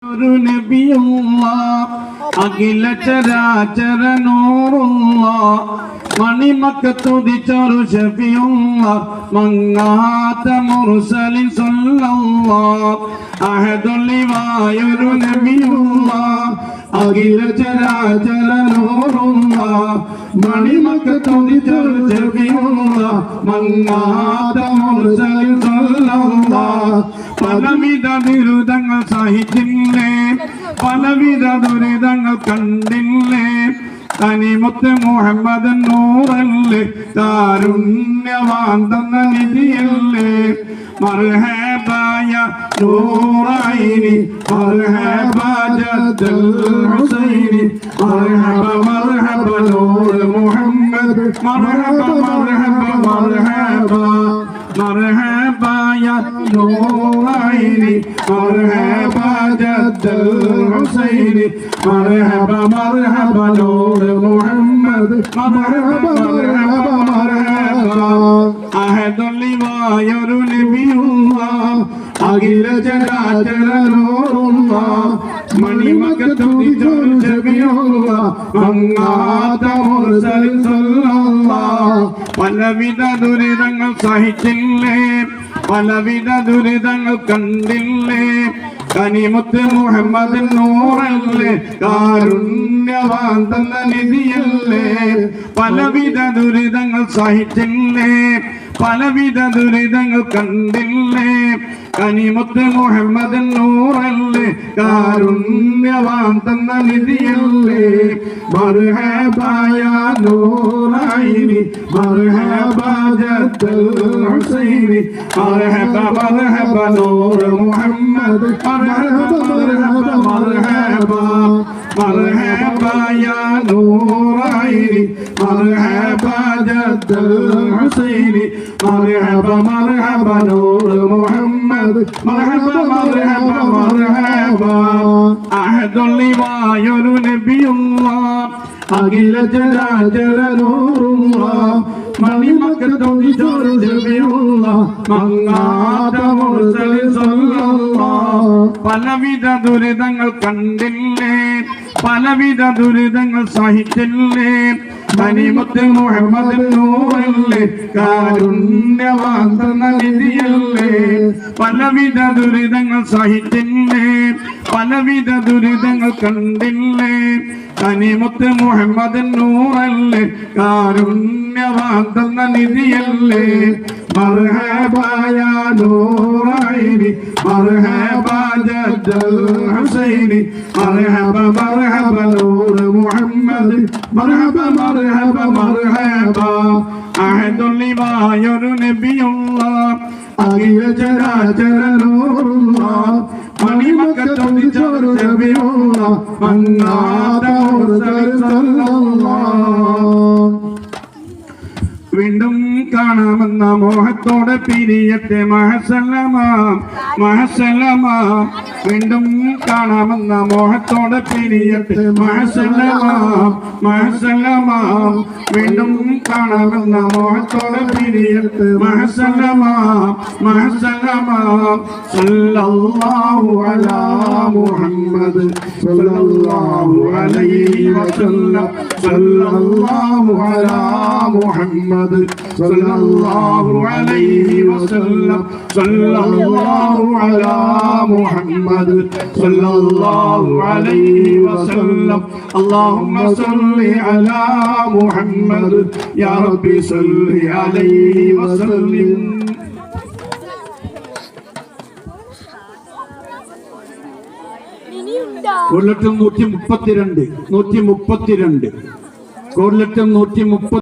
ഒരു നബിയുള്ളാഹ് അഖില ചരാചര നൂറുള്ളാഹ് മണിമക്കത്തുദിച്ചൊരു ഷഫിയുള്ളാഹ് മങ്ങാത്ത മുർസലിൻ സ്വല്ലല്ലാഹ് അഹദുല്ലിവായൊരു നബിയുള്ളാഹ് അഖില ചരാചര നൂറുള്ളാഹ് മണിമക്കത്തുദിച്ചൊരു ഷഫിയുള്ളാഹ് മങ്ങാത്ത മുർസലിൻ സ്വല്ലല്ലാഹ് പലവിധ ദുരിതങ്ങൾ സഹിച്ചില്ലേ, പലവിധ ദുരിതങ്ങൾ കണ്ടില്ലേ, തനിമുത്ത് മുഹമ്മദ് നൂറല്ലേ, കാരുണ്യവാൻ തന്ന നിധിയല്ലേ. മർഹബായ നൂറൈനി മർഹബ ജദ്ദൽ ഹുസൈനി മർഹബ മർഹബ നൂർ മുഹമ്മദ് മർഹബ മർഹബ മർഹബ مرحبا يا نور عيني مرحبا جد الحسين مرحبا مرحبا نور محمد مرحبا مرحبا مرحبا أحد اللواء نبي الله أغير جراجر نور الله മണിമക്കത്തുദിച്ചൊരു ഷഫിയുള്ളാഹ് മങ്ങാത്ത മുർസലിൻ സ്വല്ലല്ലാഹ് പലവിധ ദുരിതങ്ങൾ സഹിച്ചില്ലേ, പലവിധ ദുരിതങ്ങൾ കണ്ടില്ലേ, കനിമുത്ത് മുഹമ്മദ് നൂറല്ലേ, കാരുണ്യവാൻ തന്ന നിധിയല്ലേ. പലവിധ ദുരിതങ്ങൾ സഹിച്ചില്ലേ, പലവിധ ദുരിതങ്ങൾ കണ്ടില്ലേ, കനിമുത്ത് മുഹമ്മദ് നൂറല്ലേ, കാരുണ്യവാൻ തന്ന നിധിയല്ലേ. മർഹബാ യാ നൂറൈനി മർഹബ ജദ്ദൽ ഹുസൈനി മർഹബ മർഹബ നൂർ മുഹമ്മദ് മർഹബ മർഹബ മർഹബ മർഹബാ യാ നൂറൈനി മർഹബ ജദ്ദൽ ഹുസൈനി മർഹബ മർഹബ നൂർ മുഹമ്മദ് മർഹബ മർഹബ മർഹബ അഹദുല്ലിവായൊരു നബിയുള്ളാഹ് അഖില ചരാചര നൂറുള്ളാഹ് മണിമക്കത്തുദിച്ചൊരു ഷഫിയുള്ളാഹ് മങ്ങാത്ത മുർസലിൻ സ്വല്ലല്ലാഹ് പലവിധ ദുരിതങ്ങൾ കണ്ടില്ലേ, പലവിധ ദുരിതങ്ങൾ സഹിച്ചില്ലേ, കനിമുത്ത് മുഹമ്മദ് നൂറല്ലേ, കാരുണ്യവാൻ തന്ന നിധിയല്ലേ. പലവിധ ദുരിതങ്ങൾ സഹിച്ചില്ലേ, പലവിധ ദുരിതങ്ങൾ കണ്ടില്ലേ, കനിമുത്ത് മുഹമ്മദ് നൂറല്ലേ, കാരുണ്യവാൻ തന്ന നിധിയല്ലേ. മർഹബാ യാ നൂറൈനി മർഹബ ജദ്ദൽ ഹുസൈനി മർഹബ മർഹബ നൂർ മുഹമ്മദ് മർഹബ മർഹബ മർഹബ അഹദുല്ലിവായൊരു നബിയുള്ളാഹ് അഖില ചരാചര നൂറുള്ളാഹ് മണിമക്കത്തുദിച്ചൊരു ഷഫിയുള്ളാഹ് മങ്ങാത്ത മുർസലിൻ സ്വല്ലല്ലാഹ് വീണ്ടും കാണാമെന്ന മോഹത്തോടെ പിരിയത്തെ മഹസല്ലമ മഹസല്ലമ വീണ്ടും കാണാമെന്ന മോഹത്തോടെ പിരിയത്തെ മഹസല്ലമ മഹസല്ലമ വീണ്ടും കാണാമെന്ന മോഹത്തോടെ പിരിയത്തെ മഹസല്ലമ മഹസല്ലമ സല്ലല്ലാഹു അലാ മുഹമ്മദ് സല്ലല്ലാഹു അലൈഹി വസല്ലം സല്ലല്ലാഹു അലാ മുഹമ്മദ് صلى الله عليه وسلم صلى الله على محمد صلى الله عليه وسلم اللهم صل على محمد يا ربي صل عليه وسلم. കോർലറ്റം 132 കോർലറ്റം 130